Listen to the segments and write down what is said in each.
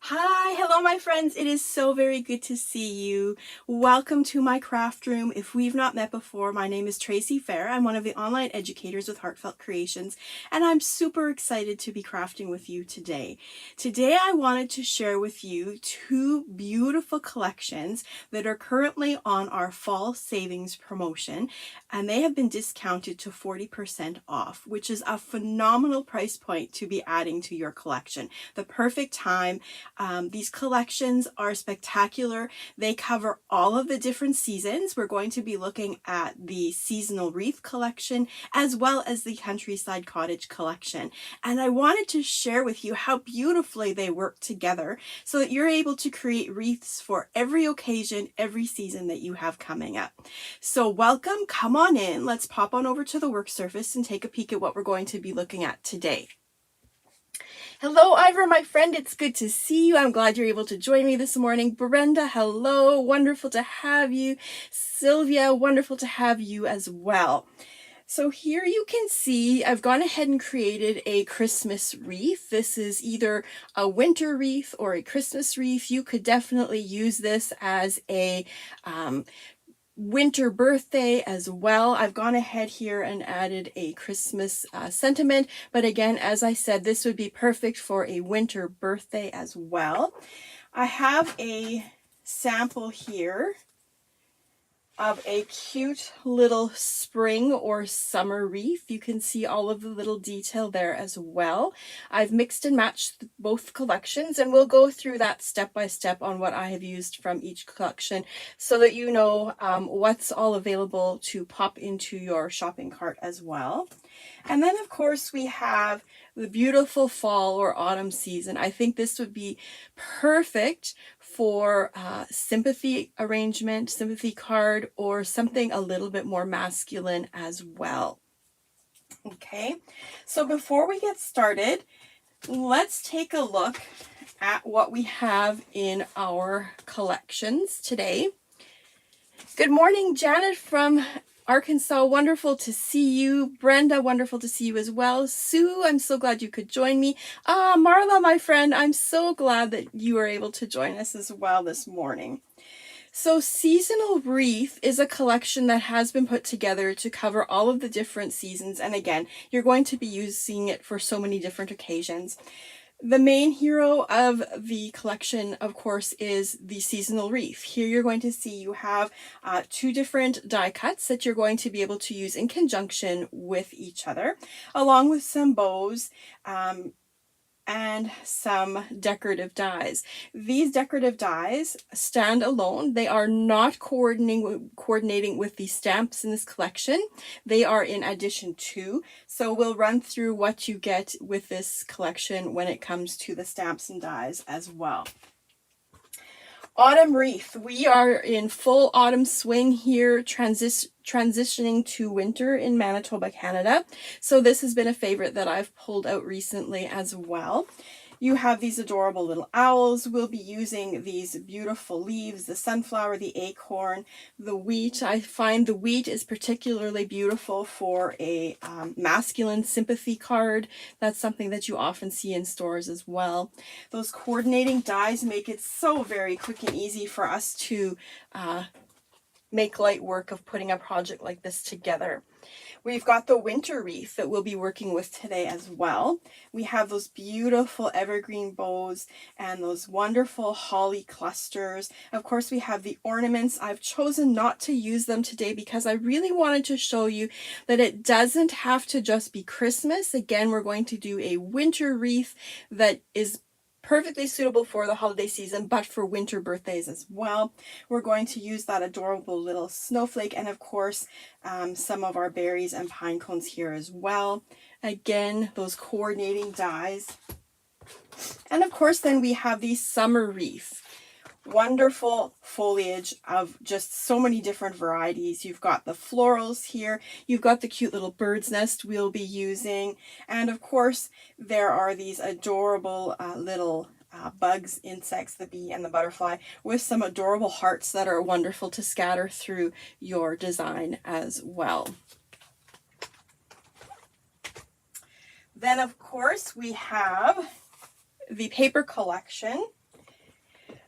Hi, hello my friends. It is so very good to see you. Welcome to my craft room. If we've not met before, my name is Tracy Fair. I'm one of the online educators with Heartfelt Creations, and I'm super excited to be crafting with you today. Today I wanted to share with you two beautiful collections that are currently on our fall savings promotion, and they have been discounted to 40% off, which is a phenomenal price point to be adding to your collection. The perfect time. These collections are spectacular. They cover all of the different seasons. We're going to be looking at the Seasonal Wreath Collection as well as the Countryside Cottage Collection. And I wanted to share with you how beautifully they work together so that you're able to create wreaths for every occasion, every season that you have coming up. So welcome, come on in. Let's pop on over to the work surface and take a peek at what we're going to be looking at today. Hello, Ivor, my friend. It's good to see you. I'm glad you're able to join me this morning. Brenda, hello. Wonderful to have you. Sylvia, wonderful to have you as well. So here you can see I've gone ahead and created a Christmas wreath. This is either a winter wreath or a Christmas wreath. You could definitely use this as a winter birthday as well. I've gone ahead here and added a Christmas sentiment, but again, as I said, this would be perfect for a winter birthday as well. I have a sample here of a cute little spring or summer wreath. You can see all of the little detail there as well. I've mixed and matched both collections, and we'll go through that step by step on what I have used from each collection so that you know what's all available to pop into your shopping cart as well. And then of course we have the beautiful fall or autumn season. I think this would be perfect for sympathy arrangement, sympathy card, or something a little bit more masculine as well. Okay, so before we get started, let's take a look at what we have in our collections today. Good morning, Janet from Arkansas, wonderful to see you. Brenda, wonderful to see you as well. Sue, I'm so glad you could join me. Marla, my friend, I'm so glad that you are able to join us as well this morning. So Seasonal Wreath is a collection that has been put together to cover all of the different seasons. And again, you're going to be using it for so many different occasions. The main hero of the collection, of course, is the Seasonal Wreath. Here you're going to see you have two different die cuts that you're going to be able to use in conjunction with each other, along with some bows and some decorative dies. These decorative dies stand alone. They are not coordinating with the stamps in this collection. They are in addition to. So we'll run through what you get with this collection when it comes to the stamps and dies as well. Autumn wreath. We are in full autumn swing here, transitioning to winter in Manitoba, Canada. So this has been a favorite that I've pulled out recently as well. You have these adorable little owls. We'll be using these beautiful leaves, the sunflower, the acorn, the wheat. I find the wheat is particularly beautiful for a masculine sympathy card. That's something that you often see in stores as well. Those coordinating dies make it so very quick and easy for us to make light work of putting a project like this together. We've got the winter wreath that we'll be working with today as well. We have those beautiful evergreen bows and those wonderful holly clusters. Of course, we have the ornaments. I've chosen not to use them today because I really wanted to show you that it doesn't have to just be Christmas. Again, we're going to do a winter wreath that is perfectly suitable for the holiday season, but for winter birthdays as well. We're going to use that adorable little snowflake and of course some of our berries and pine cones here as well. Again, those coordinating dies. And of course then we have the summer wreath. Wonderful foliage of just so many different varieties. You've got the florals here. You've got the cute little bird's nest we'll be using. And of course, there are these adorable little bugs, insects, the bee and the butterfly, with some adorable hearts that are wonderful to scatter through your design as well. Then, of course, we have the paper collection.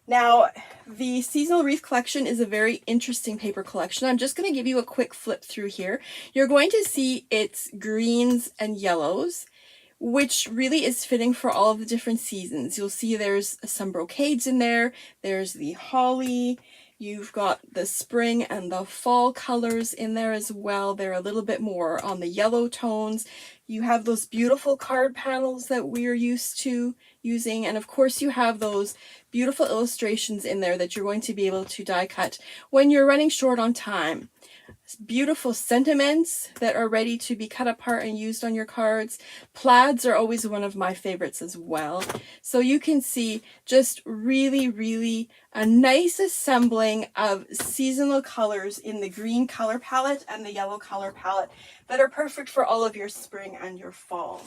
Now, the Seasonal Wreath Collection is a very interesting paper collection. I'm just going to give you a quick flip through here. You're going to see it's greens and yellows, which really is fitting for all of the different seasons. You'll see there's some brocades in there. There's the holly. You've got the spring and the fall colors in there as well. They're a little bit more on the yellow tones. You have those beautiful card panels that we're used to using. And of course you have those beautiful illustrations in there that you're going to be able to die cut when you're running short on time. Beautiful sentiments that are ready to be cut apart and used on your cards. Plaids are always one of my favorites as well. So you can see just really a nice assembling of seasonal colors in the green color palette and the yellow color palette that are perfect for all of your spring and your fall.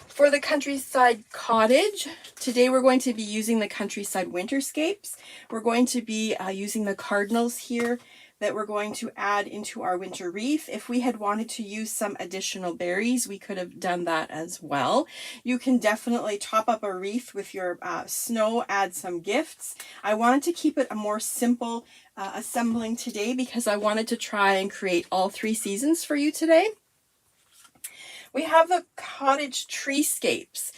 For the Countryside Cottage, today we're going to be using the Countryside Winterscapes. We're going to be using the cardinals here that we're going to add into our winter wreath. If we had wanted to use some additional berries, we could have done that as well. You can definitely top up a wreath with your snow, add some gifts. I wanted to keep it a more simple assembling today because I wanted to try and create all 3 seasons for you today. We have the cottage treescapes,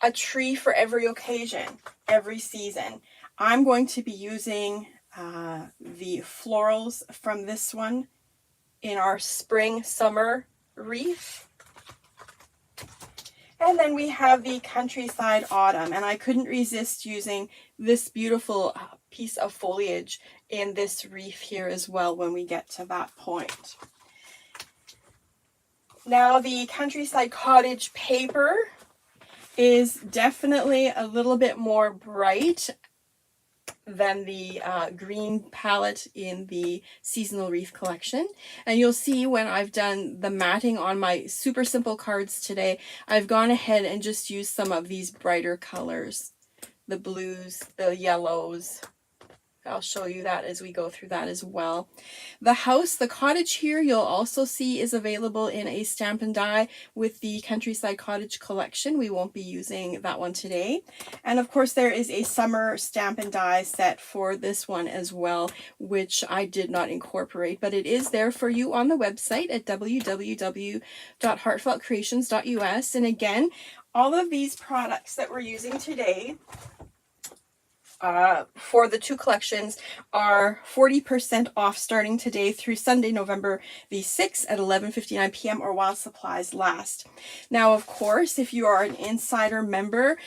a tree for every occasion, every season. I'm going to be using the florals from this one in our spring summer wreath. And then we have the Countryside Autumn, and I couldn't resist using this beautiful piece of foliage in this wreath here as well when we get to that point. Now, the Countryside Cottage paper is definitely a little bit more bright than the green palette in the Seasonal Wreath Collection. And you'll see when I've done the matting on my super simple cards today, I've gone ahead and just used some of these brighter colors. The blues, the yellows. I'll show you that as we go through that as well. The cottage here, you'll also see is available in a stamp and die with the Countryside Cottage Collection. We won't be using that one today. And of course there is a summer stamp and die set for this one as well, which I did not incorporate, but it is there for you on the website at www.heartfeltcreations.us. And again, all of these products that we're using today for the 2 collections are 40% off starting today through Sunday, November the 6th at 11:59 p.m. or while supplies last. Now, of course, if you are an insider member,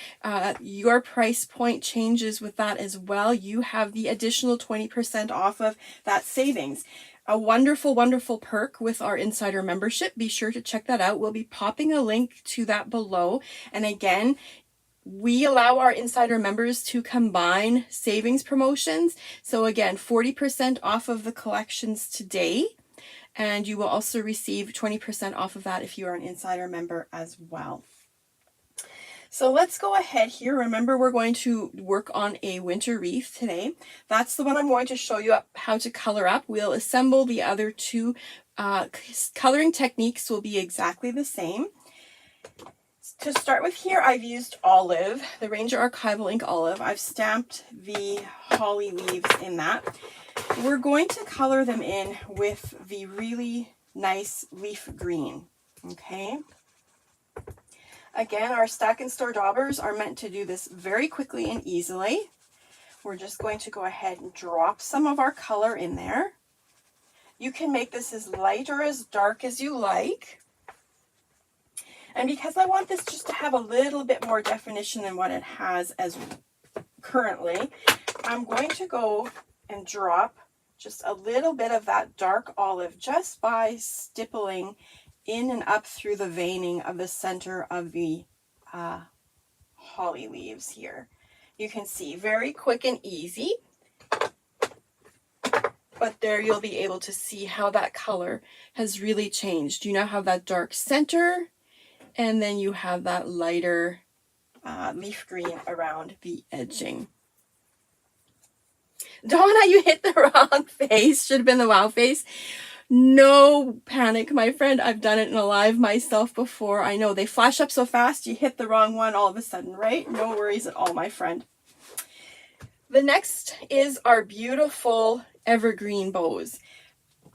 your price point changes with that as well. You have the additional 20% off of that savings. A wonderful, wonderful perk with our insider membership. Be sure to check that out. We'll be popping a link to that below. And again, we allow our insider members to combine savings promotions. So again, 40% off of the collections today. And you will also receive 20% off of that if you are an insider member as well. So let's go ahead here. Remember, we're going to work on a winter wreath today. That's the one I'm going to show you how to color up. We'll assemble the other 2. Coloring techniques will be exactly the same. To start with here, I've used olive, the Ranger Archival Ink Olive. I've stamped the holly leaves in that. We're going to color them in with the really nice leaf green, okay? Again, our stack and store daubers are meant to do this very quickly and easily. We're just going to go ahead and drop some of our color in there. You can make this as light or as dark as you like. And because I want this just to have a little bit more definition than what it has as currently, I'm going to go and drop just a little bit of that dark olive just by stippling in and up through the veining of the center of the holly leaves here. You can see very quick and easy, but there you'll be able to see how that color has really changed. You now have that dark center, and then you have that lighter leaf green around the edging. Donna, you hit the wrong face. Should have been the wow face. No panic, my friend. I've done it in a live myself before. I know they flash up so fast, you hit the wrong one all of a sudden, right? No worries at all, my friend. The next is our beautiful evergreen bows.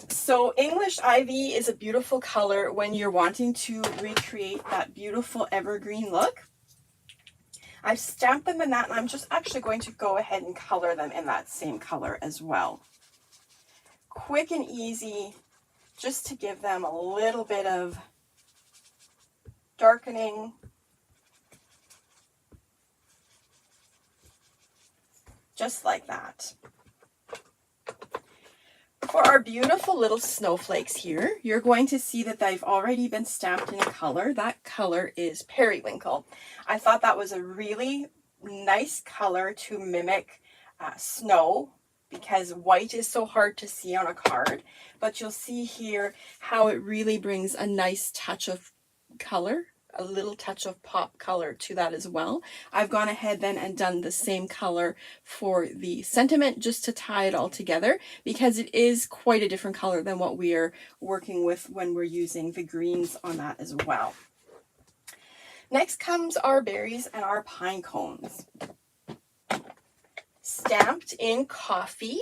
So English ivy is a beautiful color when you're wanting to recreate that beautiful evergreen look. I've stamped them in that, and I'm just actually going to go ahead and color them in that same color as well. Quick and easy, just to give them a little bit of darkening. Just like that. For our beautiful little snowflakes here, you're going to see that they've already been stamped in a color. That color is periwinkle. I thought that was a really nice color to mimic snow, because white is so hard to see on a card, but you'll see here how it really brings a nice touch of color, a little touch of pop color to that as well. I've gone ahead then and done the same color for the sentiment just to tie it all together, because it is quite a different color than what we are working with when we're using the greens on that as well. Next comes our berries and our pine cones. Stamped in coffee,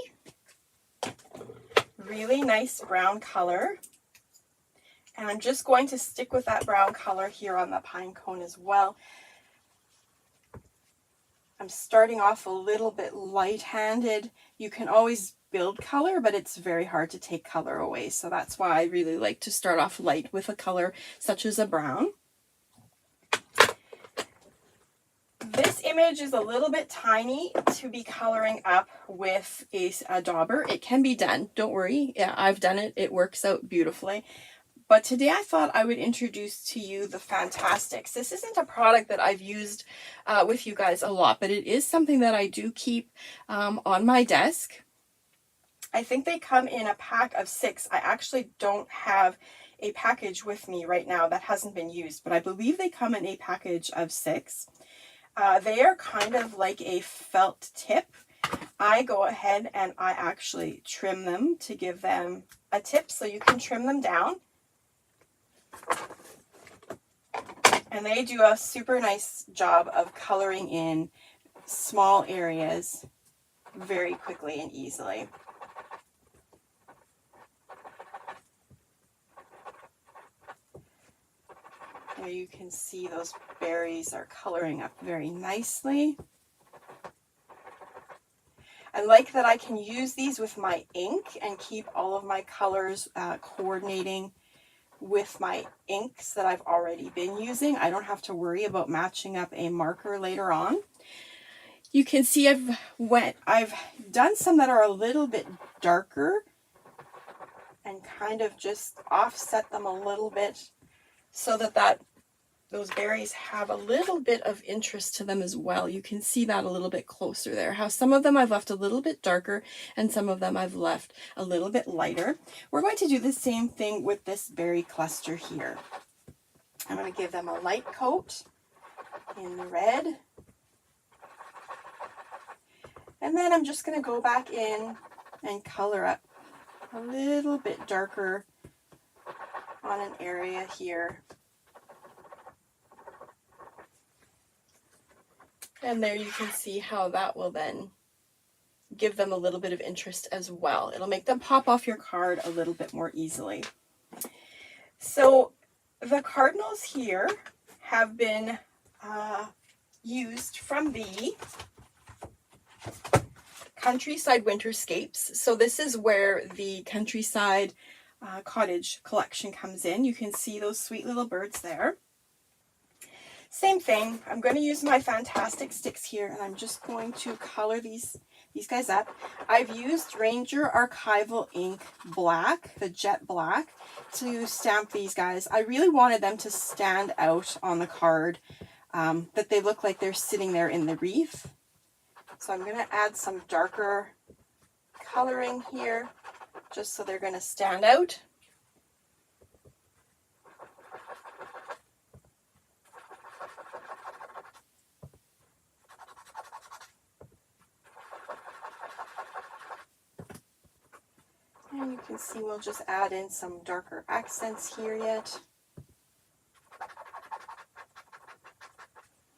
really nice brown color. And I'm just going to stick with that brown color here on the pine cone as well. I'm starting off a little bit light-handed. You can always build color, but it's very hard to take color away. So that's why I really like to start off light with a color such as a brown. This image is a little bit tiny to be coloring up with a dauber. It can be done, don't worry. Yeah, I've done it. It works out beautifully. But today I thought I would introduce to you the Fantastics. This isn't a product that I've used with you guys a lot, but it is something that I do keep on my desk. I think they come in a pack of 6. I actually don't have a package with me right now that hasn't been used, but I believe they come in a package of 6. They are kind of like a felt tip. I go ahead and I actually trim them to give them a tip, so you can trim them down. And they do a super nice job of coloring in small areas very quickly and easily. There you can see those berries are coloring up very nicely. I like that I can use these with my ink and keep all of my colors coordinating with my inks that I've already been using. I don't have to worry about matching up a marker later on. You can see I've done some that are a little bit darker and kind of just offset them a little bit so that those berries have a little bit of interest to them as well. You can see that a little bit closer there. How some of them I've left a little bit darker and some of them I've left a little bit lighter. We're going to do the same thing with this berry cluster here. I'm going to give them a light coat in the red. And then I'm just going to go back in and color up a little bit darker on an area here. And there you can see how that will then give them a little bit of interest as well. It'll make them pop off your card a little bit more easily. So the cardinals here have been used from the Countryside Winterscapes. So this is where the Countryside Cottage Collection comes in. You can see those sweet little birds there. Same thing, I'm going to use my Fantastic sticks here, and I'm just going to color these guys up. I've used Ranger Archival Ink Black, the jet black, to stamp these guys. I really wanted them to stand out on the card, that they look like they're sitting there in the wreath. So I'm going to add some darker coloring here, just so they're going to stand out. And you can see we'll just add in some darker accents here yet.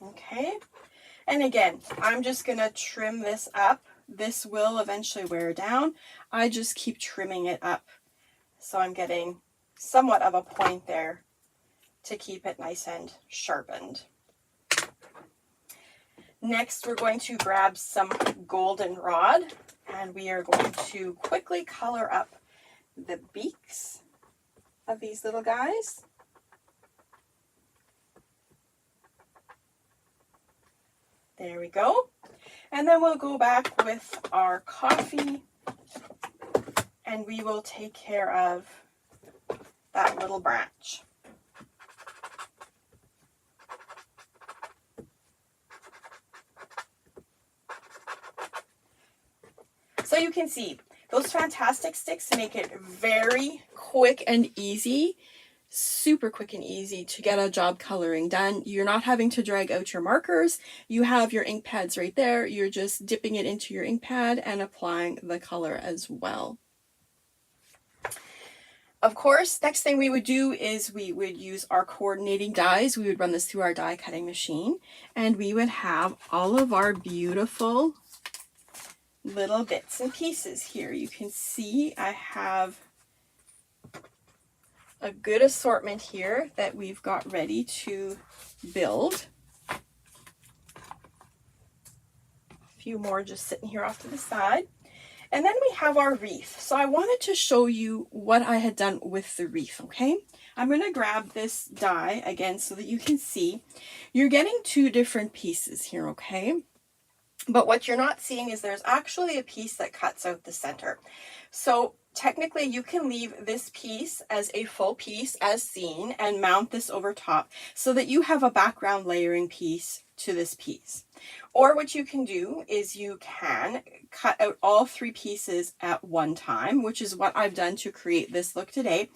Okay, and again, I'm just gonna trim this up. This will eventually wear down. I just keep trimming it up. So I'm getting somewhat of a point there to keep it nice and sharpened. Next, we're going to grab some goldenrod, and we are going to quickly color up the beaks of these little guys. There we go. And then we'll go back with our coffee, and we will take care of that little branch. So you can see those fantastic sticks make it very quick and easy, super quick and easy to get a job coloring done. You're not having to drag out your markers. You have your ink pads right there. You're just dipping it into your ink pad and applying the color as well. Of course, next thing we would do is we would use our coordinating dies. We would run this through our die cutting machine, and we would have all of our beautiful little bits and pieces here. You can see I have a good assortment here that we've got ready to build. A few more just sitting here off to the side. And then we have our wreath. So I wanted to show you what I had done with the wreath, okay? I'm going to grab this die again so that you can see. You're getting two different pieces here, okay? But what you're not seeing is there's actually a piece that cuts out the center. So technically you can leave this piece as a full piece as seen and mount this over top so that you have a background layering piece to this piece. Or what you can do is you can cut out all three pieces at one time, which is what I've done to create this look today.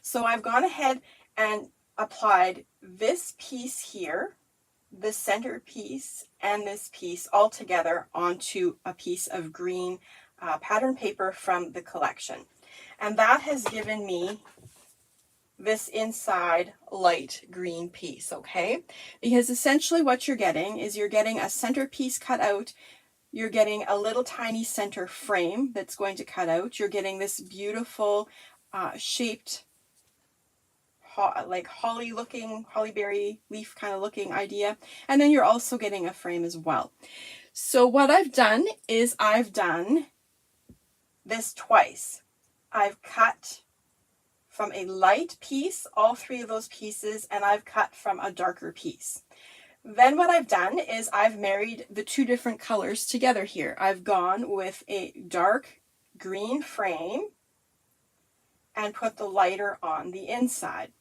So I've gone ahead and applied this piece here, the center piece, and this piece all together onto a piece of green pattern paper from the collection. And that has given me this inside light green piece, okay? Because essentially what you're getting is you're getting a center piece cut out, you're getting a little tiny center frame that's going to cut out, you're getting this beautiful shaped like holly looking, hollyberry leaf kind of looking idea, and then you're also getting a frame as well. So what I've done is I've done this twice. I've cut from a light piece, all three of those pieces, and I've cut from a darker piece. Then what I've done is I've married the two different colors together here. I've gone with a dark green frame and put the lighter on the inside.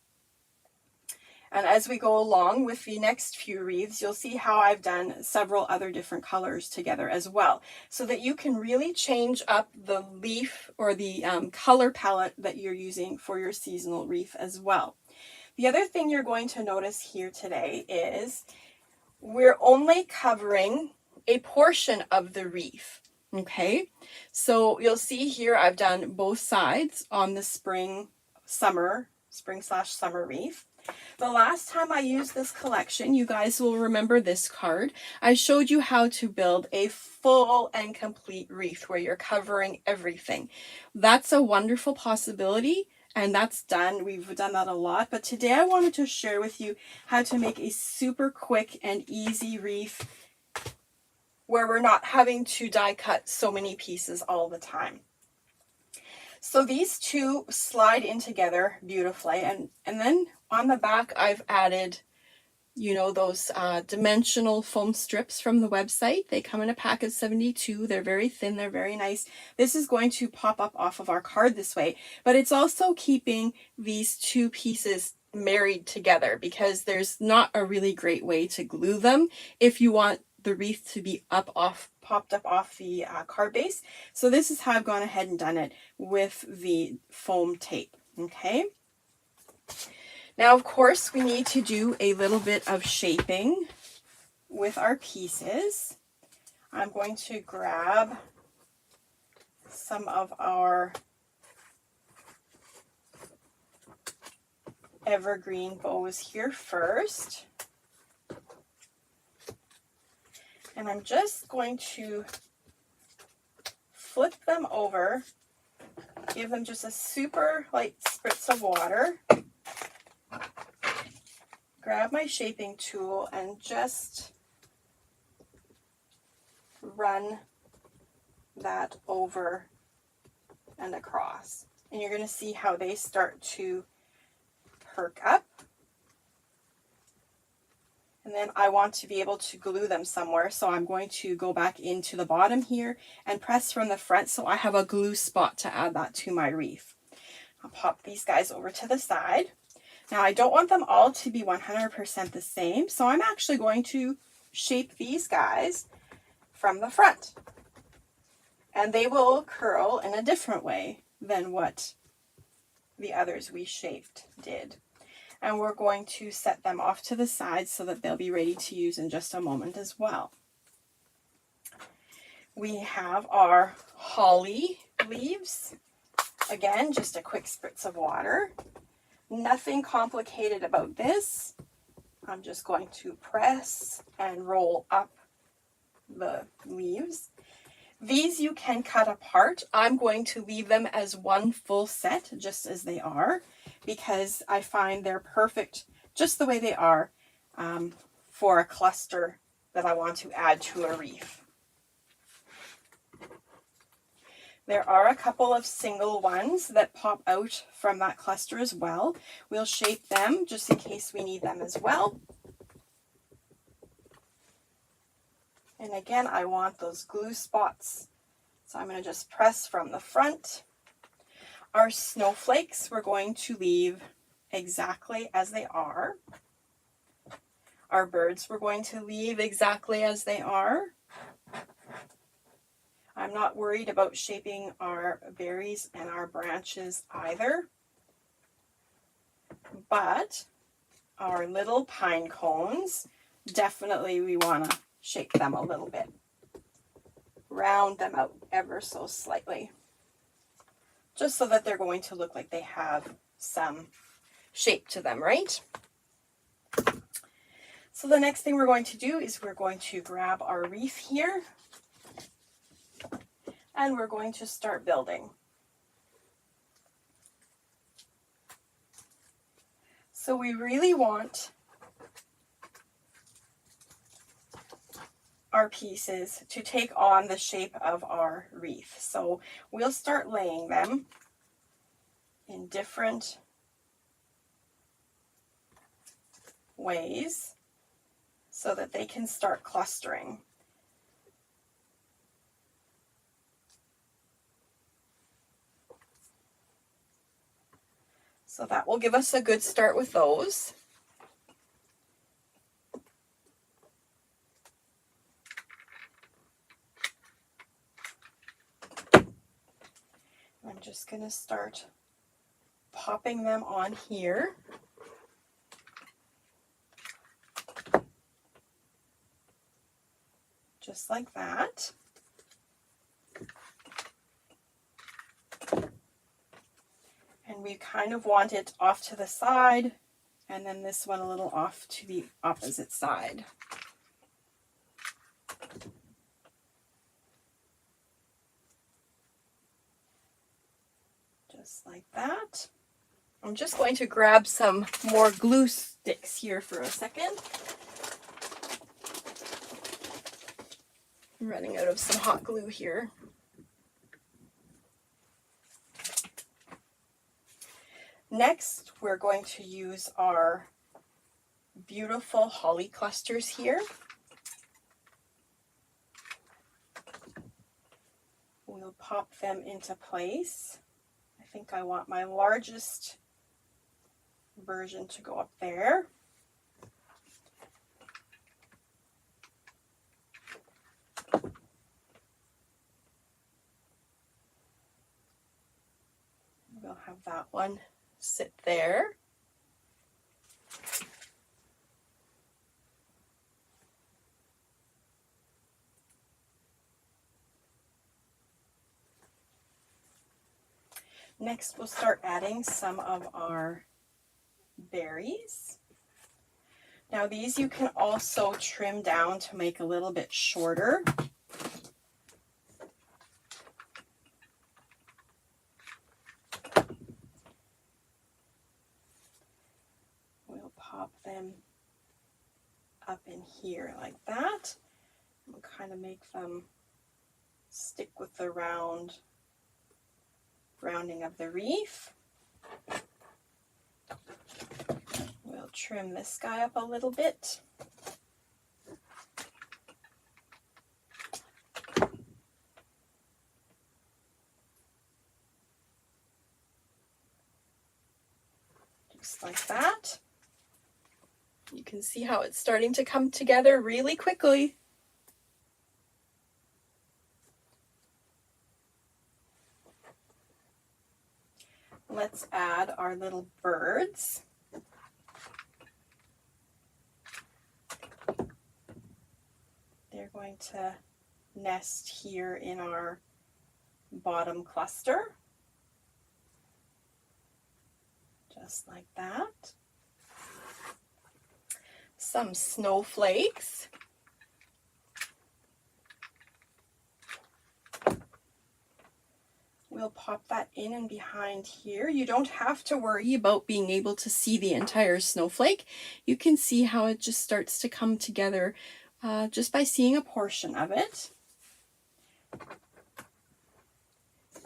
And as we go along with the next few wreaths, you'll see how I've done several other different colors together as well, so that you can really change up the leaf or the color palette that you're using for your seasonal wreath as well. The other thing you're going to notice here today is we're only covering a portion of the wreath, okay? So you'll see here I've done both sides on the spring/summer wreath. The last time I used this collection, you guys will remember this card. I showed you how to build a full and complete wreath where you're covering everything. That's a wonderful possibility, and that's done. We've done that a lot, but today I wanted to share with you how to make a super quick and easy wreath where we're not having to die cut so many pieces all the time. So these two slide in together beautifully, and then on the back I've added, you know, those dimensional foam strips from the website. They come in a pack of 72. They're very thin, they're very nice. This is going to pop up off of our card this way, but it's also keeping these two pieces married together because there's not a really great way to glue them if you want the wreath to be popped up off the card base. So this is how I've gone ahead and done it with the foam tape, okay? Now, of course, we need to do a little bit of shaping with our pieces. I'm going to grab some of our evergreen bows here first. And I'm just going to flip them over, give them just a super light spritz of water, grab my shaping tool and just run that over and across. And you're going to see how they start to perk up. And then I want to be able to glue them somewhere, so I'm going to go back into the bottom here and press from the front so I have a glue spot to add that to my wreath. I'll pop these guys over to the side. Now I don't want them all to be 100% the same, so I'm actually going to shape these guys from the front. And they will curl in a different way than what the others we shaped did. And we're going to set them off to the side so that they'll be ready to use in just a moment as well. We have our holly leaves. Again, just a quick spritz of water. Nothing complicated about this. I'm just going to press and roll up the leaves. These you can cut apart. I'm going to leave them as one full set, just as they are, because I find they're perfect just the way they are for a cluster that I want to add to a wreath. There are a couple of single ones that pop out from that cluster as well. We'll shape them just in case we need them as well. And again, I want those glue spots. So I'm going to just press from the front. Our snowflakes we're going to leave exactly as they are. Our birds we're going to leave exactly as they are. I'm not worried about shaping our berries and our branches either. But our little pine cones, definitely we want to shape them a little bit. Round them out ever so slightly, just so that they're going to look like they have some shape to them, right? So the next thing we're going to do is we're going to grab our wreath here and we're going to start building. So we really want our pieces to take on the shape of our wreath. So we'll start laying them in different ways so that they can start clustering. So that will give us a good start with those. I'm just going to start popping them on here. Just like that. And we kind of want it off to the side, and then this one a little off to the opposite side. Just like that. I'm just going to grab some more glue sticks here for a second. I'm running out of some hot glue here. Next, we're going to use our beautiful holly clusters here. We'll pop them into place. I think I want my largest version to go up there. We'll have that one sit there. Next, we'll start adding some of our berries. Now these you can also trim down to make a little bit shorter. We'll pop them up in here like that. We'll kind of make them stick with the rounding of the wreath. We'll trim this guy up a little bit. Just like that. You can see how it's starting to come together really quickly. Let's add our little birds. They're going to nest here in our bottom cluster. Just like that. Some snowflakes. We'll pop that in and behind here. You don't have to worry about being able to see the entire snowflake. You can see how it just starts to come together just by seeing a portion of it.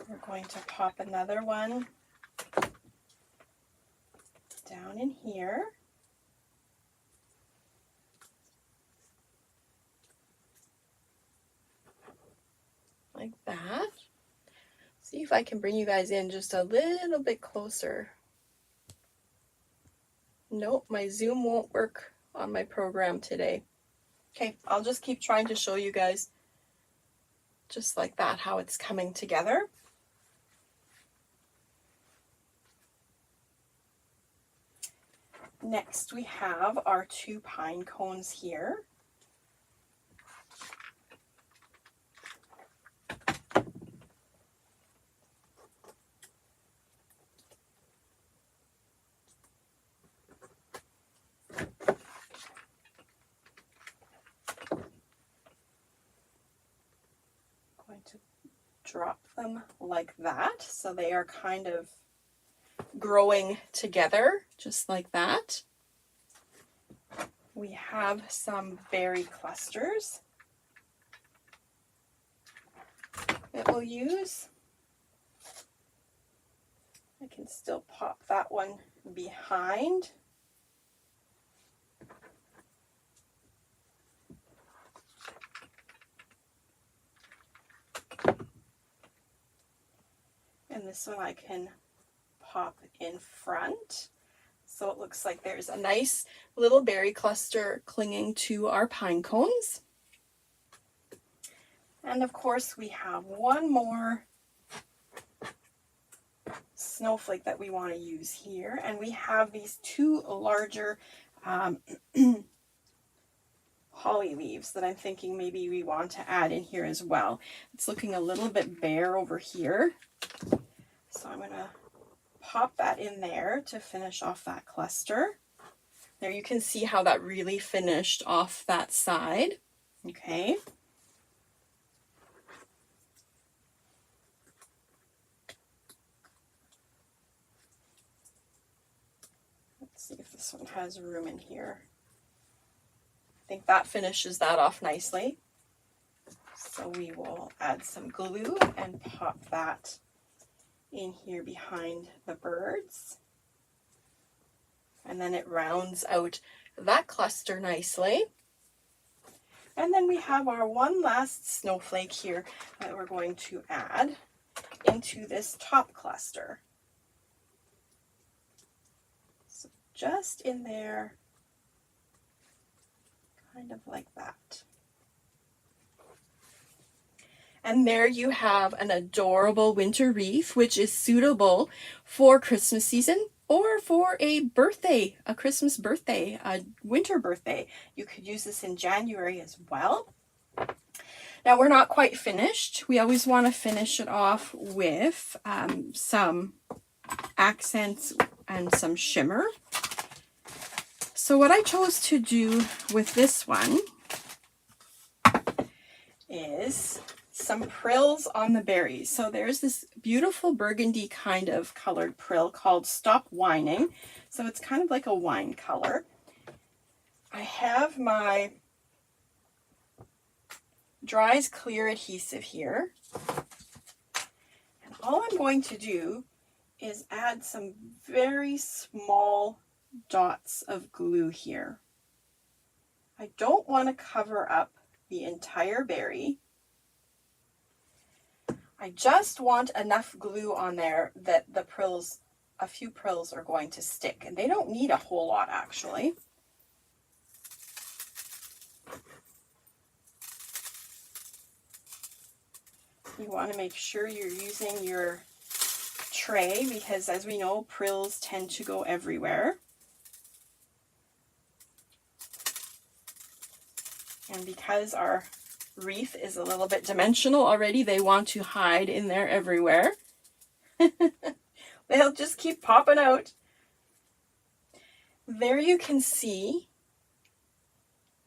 We're going to pop another one down in here. Like that. See if I can bring you guys in just a little bit closer. Nope, my zoom won't work on my program today. Okay, I'll just keep trying to show you guys just like that, how it's coming together. Next, we have our 2 pine cones here. Going to drop them like that, so they are kind of growing together, just like that. We have some berry clusters that we'll use. I can still pop that one behind. And this one I can pop in front. So it looks like there's a nice little berry cluster clinging to our pine cones. And of course we have one more snowflake that we want to use here. And we have these 2 larger holly leaves that I'm thinking maybe we want to add in here as well. It's looking a little bit bare over here. So I'm going to pop that in there to finish off that cluster. There you can see how that really finished off that side. Okay. Let's see if this one has room in here. I think that finishes that off nicely. So we will add some glue and pop that in here behind the birds. And then it rounds out that cluster nicely. And then we have our one last snowflake here that we're going to add into this top cluster. So just in there, kind of like that. And there you have an adorable winter wreath, which is suitable for Christmas season or for a birthday, a Christmas birthday, a winter birthday. You could use this in January as well. Now we're not quite finished. We always want to finish it off with some accents and some shimmer. So what I chose to do with this one is some prills on the berries. So there's this beautiful burgundy kind of colored prill called Stop Whining. So it's kind of like a wine color. I have my Dries Clear adhesive here. And all I'm going to do is add some very small dots of glue here. I don't want to cover up the entire berry. I just want enough glue on there that the prills, a few prills are going to stick, and they don't need a whole lot actually. You want to make sure you're using your tray because, as we know, prills tend to go everywhere. And because our wreath is a little bit dimensional already, they want to hide in there everywhere. They'll just keep popping out. There you can see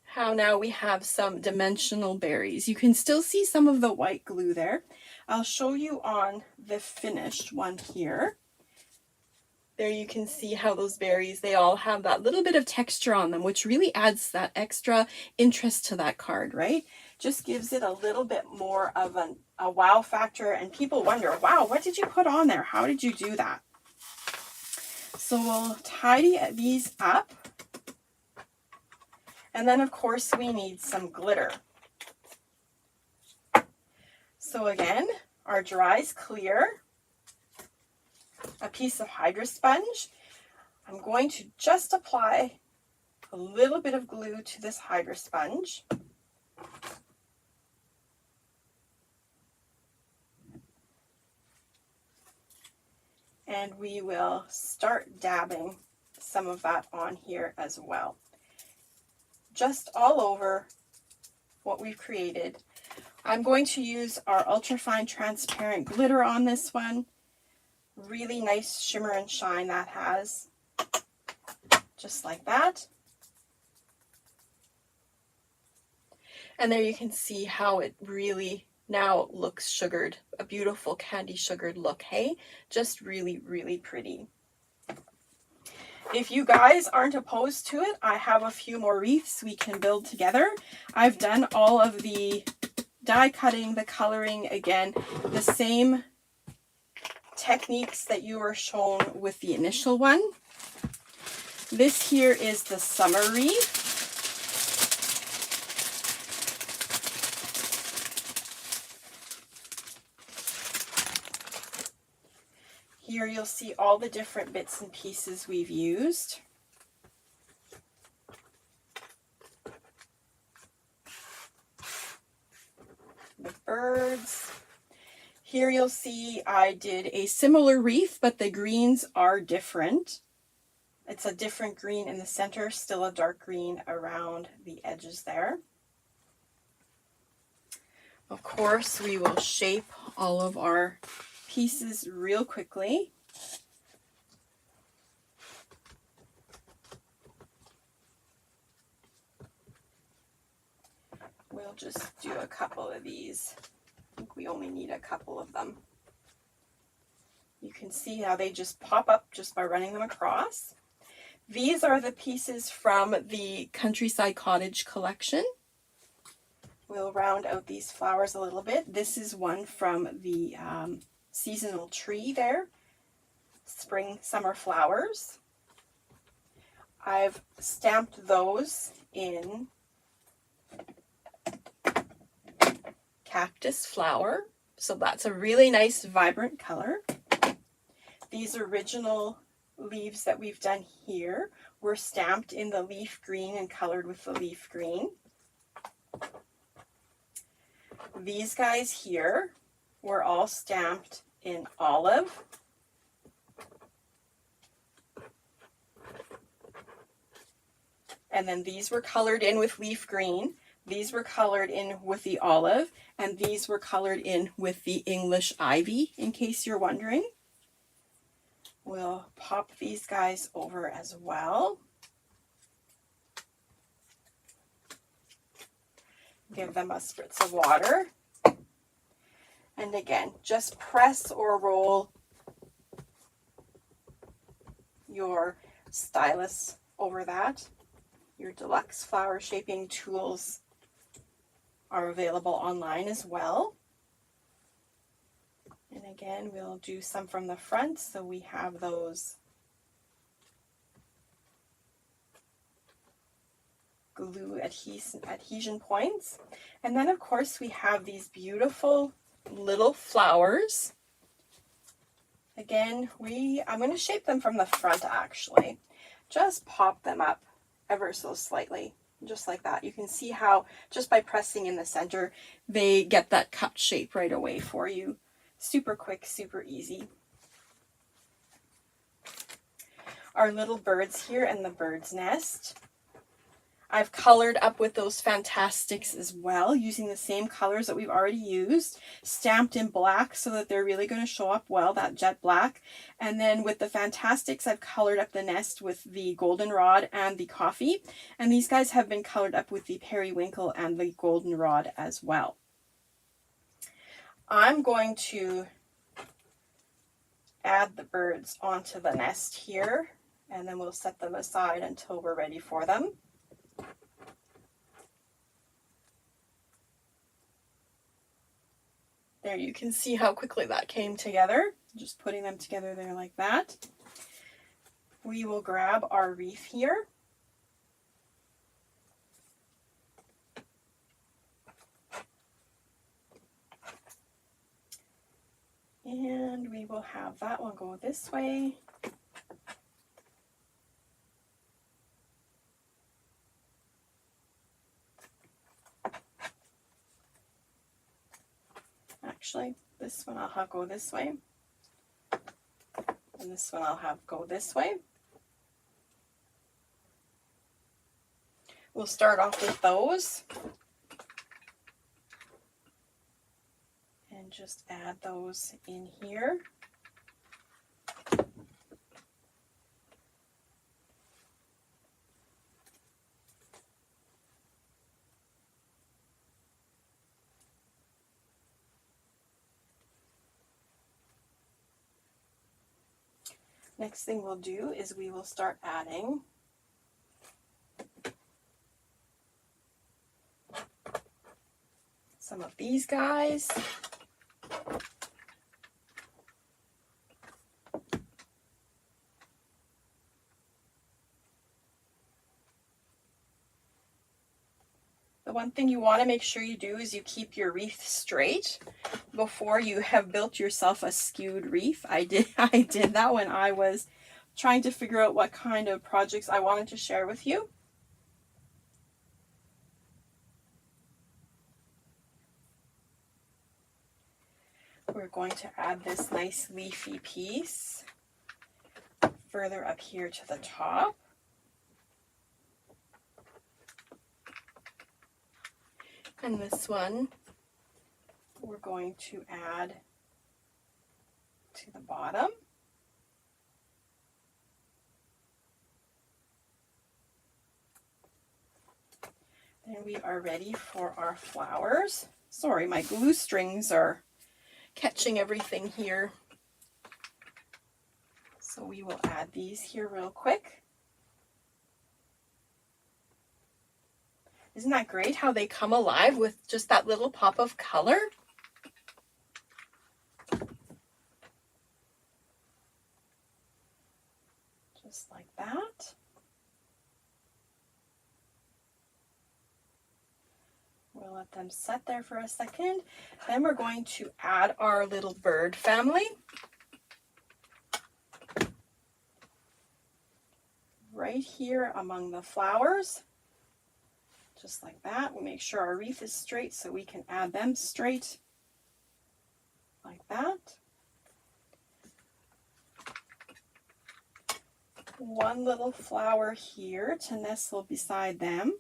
how now we have some dimensional berries. You can still see some of the white glue there. I'll show you on the finished one here. There you can see how those berries, they all have that little bit of texture on them, which really adds that extra interest to that card, right? Just gives it a little bit more of a wow factor, and people wonder, wow, what did you put on there? How did you do that? So we'll tidy these up. And then, of course, we need some glitter. So again, our Dries Clear, a piece of Hydro Sponge. I'm going to just apply a little bit of glue to this Hydro Sponge. And we will start dabbing some of that on here as well. Just all over what we've created. I'm going to use our ultrafine transparent glitter on this one. Really nice shimmer and shine that has. Just like that. And there you can see how it really now looks sugared. A beautiful candy sugared look, hey? Just really, really pretty. If you guys aren't opposed to it, I have a few more wreaths we can build together. I've done all of the die cutting, the coloring, again, the same techniques that you were shown with the initial one. This here is the summer wreath. Here you'll see all the different bits and pieces we've used. The birds. Here you'll see I did a similar wreath, but the greens are different. It's a different green in the center, still a dark green around the edges there. Of course, we will shape all of our pieces real quickly. We'll just do a couple of these. I think we only need a couple of them. You can see how they just pop up just by running them across. These are the pieces from the Countryside Cottage Collection. We'll round out these flowers a little bit. This is one from the seasonal tree there. Spring, summer flowers. I've stamped those in cactus flower. So that's a really nice vibrant color. These original leaves that we've done here were stamped in the leaf green and colored with the leaf green. These guys here were all stamped in olive. And then these were colored in with leaf green. These were colored in with the olive. And these were colored in with the English ivy, in case you're wondering. We'll pop these guys over as well. give them a spritz of water. And again, just press or roll your stylus over that. Your deluxe flower shaping tools are available online as well. And again, we'll do some from the front, so we have those glue adhesion points. And then of course we have these beautiful little flowers. Again, I'm going to shape them from the front actually. Just pop them up ever so slightly, just like that. You can see how just by pressing in the center, they get that cut shape right away for you. Super quick, super easy. Our little birds here and the bird's nest. I've colored up with those Fantastics as well, using the same colors that we've already used, stamped in black so that they're really going to show up well, that jet black. And then with the Fantastics, I've colored up the nest with the goldenrod and the coffee. And these guys have been colored up with the periwinkle and the goldenrod as well. I'm going to add the birds onto the nest here, and then we'll set them aside until we're ready for them. There, you can see how quickly that came together. Just putting them together there like that. We will grab our wreath here. And we will have that one go this way. Actually, this one I'll have go this way. And this one I'll have go this way. We'll start off with those. And just add those in here. Next thing we'll do is we will start adding some of these guys. The one thing you want to make sure you do is you keep your wreath straight before you have built yourself a skewed wreath. I did that when I was trying to figure out what kind of projects I wanted to share with you. We're going to add this nice leafy piece further up here to the top. And this one we're going to add to the bottom. Then we are ready for our flowers. Sorry, my glue strings are catching everything here. So we will add these here real quick. Isn't that great how they come alive with just that little pop of color? Just like that. We'll let them set there for a second. Then we're going to add our little bird family. Right here among the flowers. Just like that. We'll make sure our wreath is straight so we can add them straight. Like that. One little flower here to nestle beside them.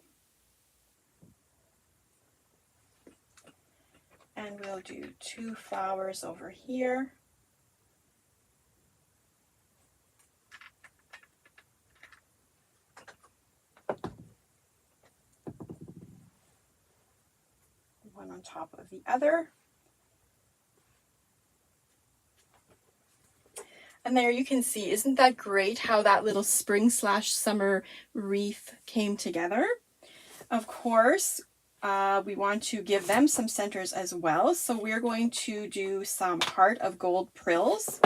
And we'll do 2 flowers over here. on top of the other. And there you can see, isn't that great how that little spring/summer wreath came together? Of course, we want to give them some centers as well. So we're going to do some Heart of Gold prills.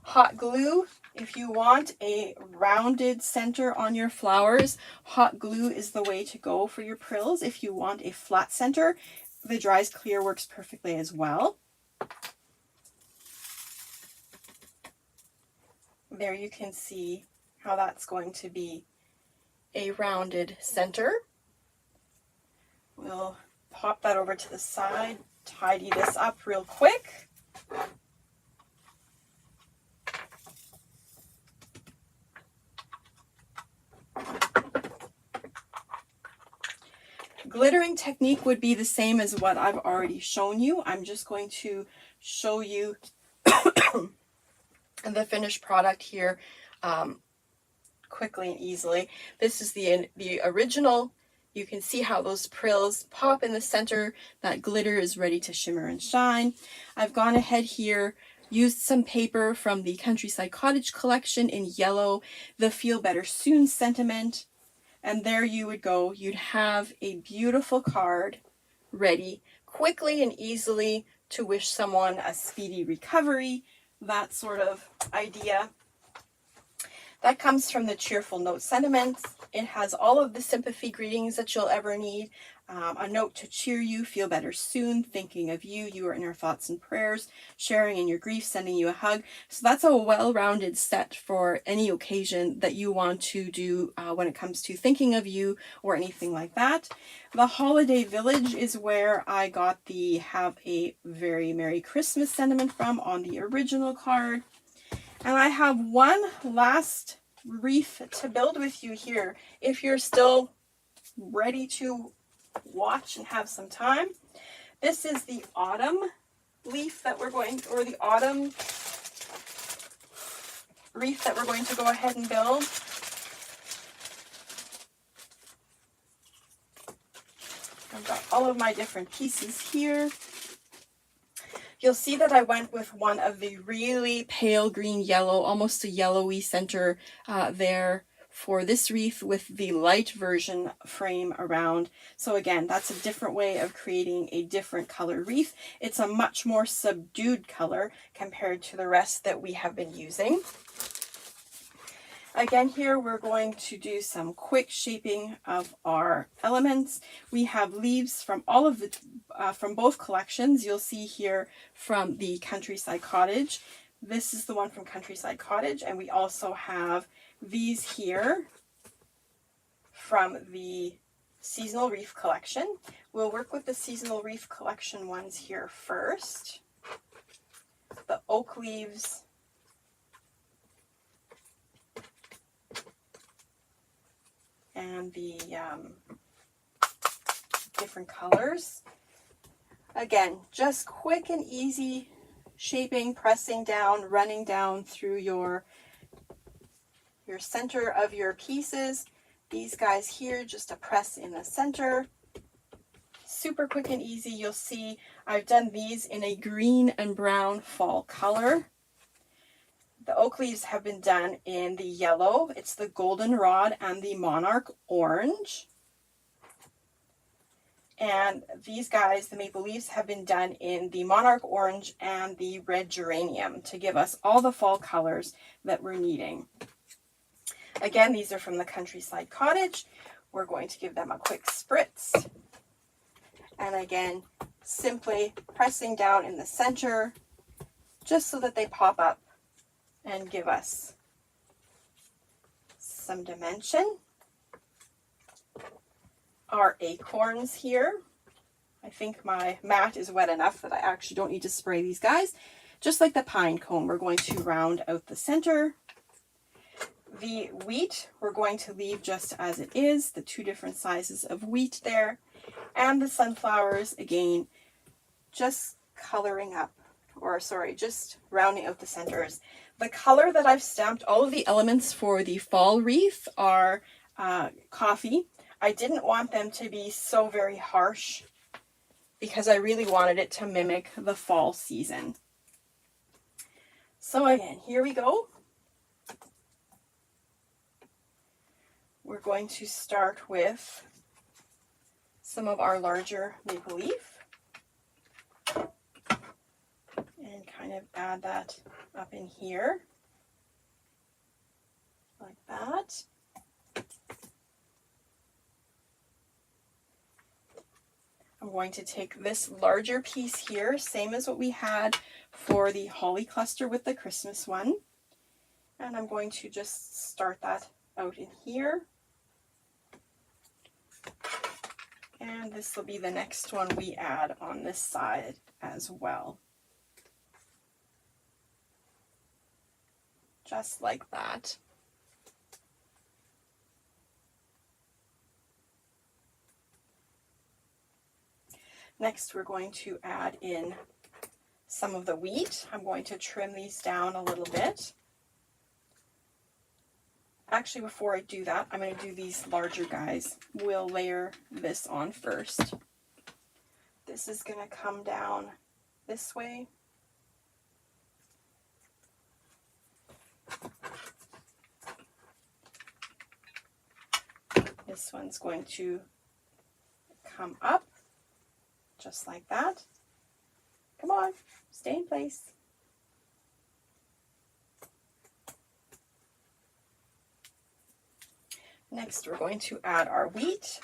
Hot glue, if you want a rounded center on your flowers, hot glue is the way to go for your prills. If you want a flat center, the Dries Clear works perfectly as well. There you can see how that's going to be a rounded center. We'll pop that over to the side, tidy this up real quick. Glittering technique would be the same as what I've already shown you. I'm just going to show you the finished product here quickly and easily. This is the original. You can see how those prills pop in the center. That glitter is ready to shimmer and shine. I've gone ahead here, used some paper from the Countryside Cottage Collection in yellow, the Feel Better Soon sentiment. And there you would go. You'd have a beautiful card ready quickly and easily to wish someone a speedy recovery, that sort of idea. That comes from the Cheerful Note sentiments. It has all of the sympathy greetings that you'll ever need. A note to cheer you, feel better soon, thinking of you, you are in our thoughts and prayers, sharing in your grief, sending you a hug. So that's a well-rounded set for any occasion that you want to do when it comes to thinking of you or anything like that. The Holiday Village is where I got the Have a Very Merry Christmas sentiment from on the original card. And I have one last wreath to build with you here. If you're still ready to watch and have some time. This is the autumn leaf that we're going, or the autumn wreath that we're going to go ahead and build. I've got all of my different pieces here. You'll see that I went with one of the really pale green yellow, almost a yellowy center there for this wreath with the light version frame around. So again, that's a different way of creating a different color wreath. It's a much more subdued color compared to the rest that we have been using. Again, here we're going to do some quick shaping of our elements. We have leaves from all of the, from both collections. You'll see here from the Countryside Cottage. This is the one from Countryside Cottage, and we also have these here from the Seasonal Wreath Collection. We'll work with the Seasonal Wreath Collection ones here first. The oak leaves, and the different colors. Again, just quick and easy shaping, pressing down, running down through your center of your pieces. These guys here, just a press in the center. Super quick and easy. You'll see I've done these in a green and brown fall color. The oak leaves have been done in the yellow. It's the goldenrod and the monarch orange. And these guys, the maple leaves, have been done in the monarch orange and the red geranium to give us all the fall colors that we're needing. Again, these are from the Countryside Cottage. We're going to give them a quick spritz. And again, simply pressing down in the center just so that they pop up and give us some dimension. Our acorns here. I think my mat is wet enough that I actually don't need to spray these guys. Just like the pine cone, we're going to round out the center. The wheat, we're going to leave just as it is, the two different sizes of wheat there. And the sunflowers, again, just coloring up, or sorry, just rounding out the centers. The color that I've stamped all of the elements for the fall wreath are coffee. I didn't want them to be so very harsh because I really wanted it to mimic the fall season. So again, here we go. We're going to start with some of our larger maple leaf and kind of add that up in here like that. I'm going to take this larger piece here, same as what we had for the holly cluster with the Christmas one, and I'm going to just start that out in here. And this will be the next one we add on this side as well. Just like that. Next, we're going to add in some of the wheat. I'm going to trim these down a little bit. Actually, before I do that, I'm going to do these larger guys. We'll layer this on first. This is going to come down this way. This one's going to come up just like that. Come on, stay in place. Next, we're going to add our wheat.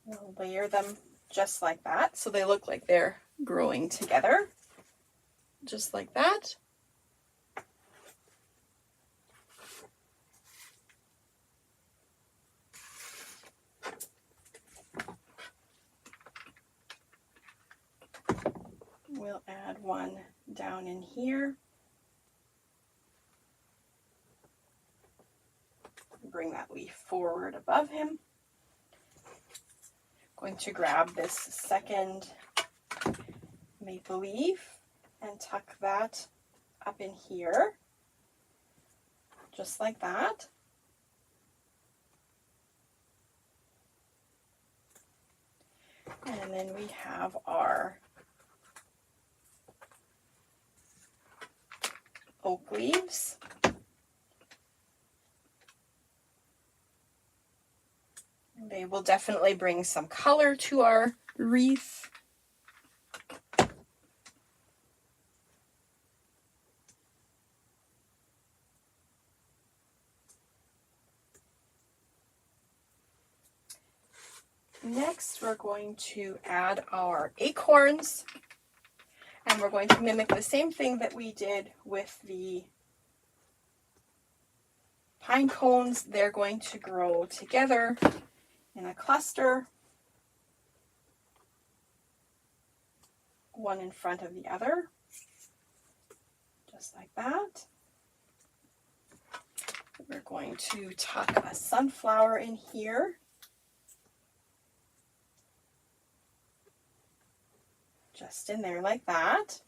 We'll layer them just like that so they look like they're growing together. Just like that. We'll add one down in here. Bring that leaf forward above him. Going to grab this second maple leaf and tuck that up in here, just like that. And then we have our oak leaves. They will definitely bring some color to our wreath. Next, we're going to add our acorns, and we're going to mimic the same thing that we did with the pine cones. They're going to grow together in a cluster, one in front of the other, just like that. We're going to tuck a sunflower in here. Just in there like that.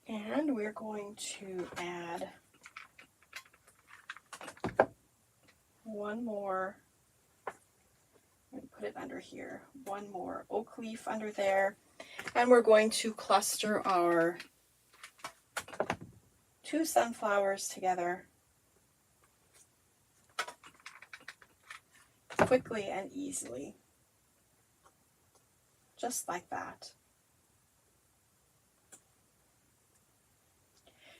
And we're going to add one more, I'm going to put it under here, one more oak leaf under there. And we're going to cluster our two sunflowers together quickly and easily. Just like that.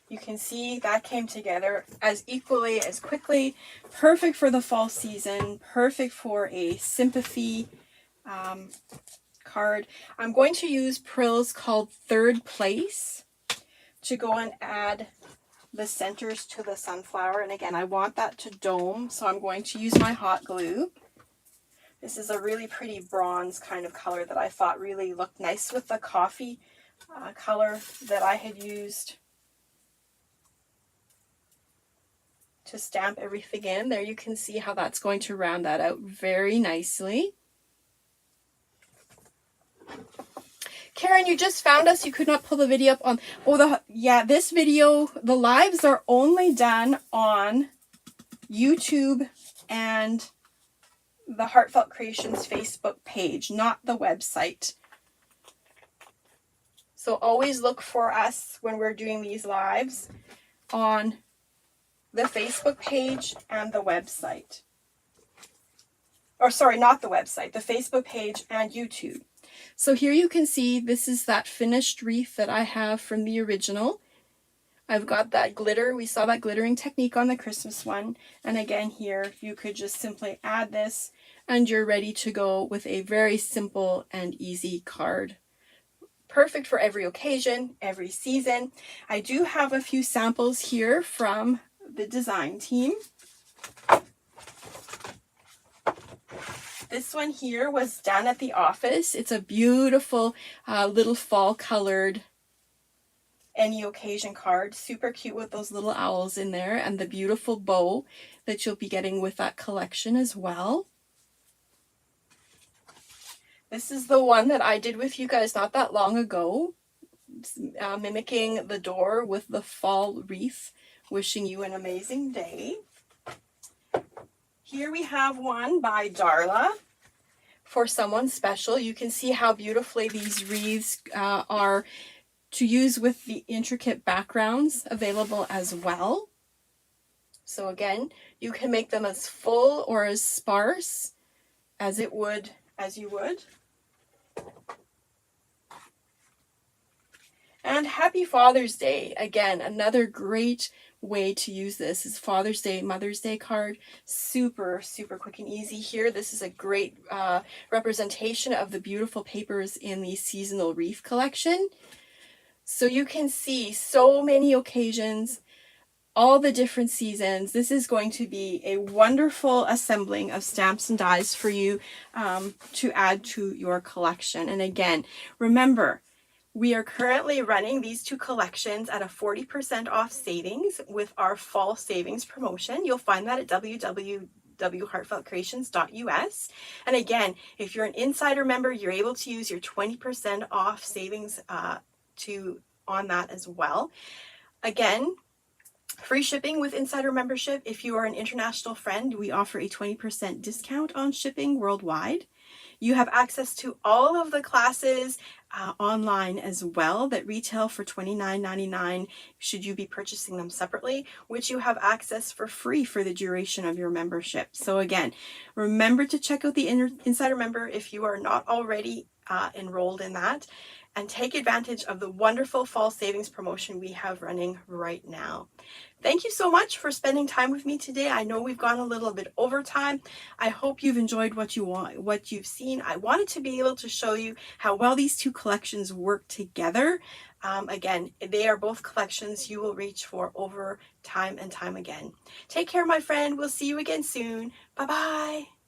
You can see that came together as equally as quickly. Perfect for the fall season, perfect for a sympathy card. I'm going to use prills called Third Place to go and add the centers to the sunflower. And again, I want that to dome, so I'm going to use my hot glue. This is a really pretty bronze kind of color that I thought really looked nice with the coffee color that I had used to stamp everything in. There you can see how that's going to round that out very nicely. Karen, you just found us. You could not pull the video up on... Oh, this video, the lives are only done on YouTube and the Heartfelt Creations Facebook page, not the website. So always look for us when we're doing these lives on the Facebook page and the website. Or sorry, not the website, the Facebook page and YouTube. So here you can see this is that finished wreath that I have from the original. I've got that glitter. We saw that glittering technique on the Christmas one. And again here, you could just simply add this and you're ready to go with a very simple and easy card. Perfect for every occasion, every season. I do have a few samples here from the design team. This one here was done at the office. It's a beautiful little fall colored any occasion card. Super cute with those little owls in there and the beautiful bow that you'll be getting with that collection as well. This is the one that I did with you guys not that long ago, mimicking the door with the fall wreath, wishing you an amazing day. Here we have one by Darla for someone special. You can see how beautifully these wreaths are to use with the intricate backgrounds available as well. So again, you can make them as full or as sparse as you would. And happy Father's Day. Again, another great way to use this is Father's Day, Mother's Day card. Super, super quick and easy here. This is a great representation of the beautiful papers in the Seasonal Wreath Collection. So you can see so many occasions, all the different seasons. This is going to be a wonderful assembling of stamps and dies for you to add to your collection. And again, remember, we are currently running these two collections at a 40% off savings with our fall savings promotion. You'll find that at www.heartfeltcreations.us. And again, if you're an insider member, you're able to use your 20% off savings on that as well. Again, free shipping with insider membership. If you are an international friend, we offer a 20% discount on shipping worldwide. You have access to all of the classes online as well that retail for $29.99 should you be purchasing them separately, which you have access for free for the duration of your membership. So again, remember to check out the Insider Member if you are not already enrolled in that, and take advantage of the wonderful fall savings promotion we have running right now. Thank you so much for spending time with me today. I know we've gone a little bit over time. I hope you've enjoyed what you've seen. I wanted to be able to show you how well these two collections work together. Again, they are both collections you will reach for over time and time again. Take care, my friend. We'll see you again soon. Bye-bye.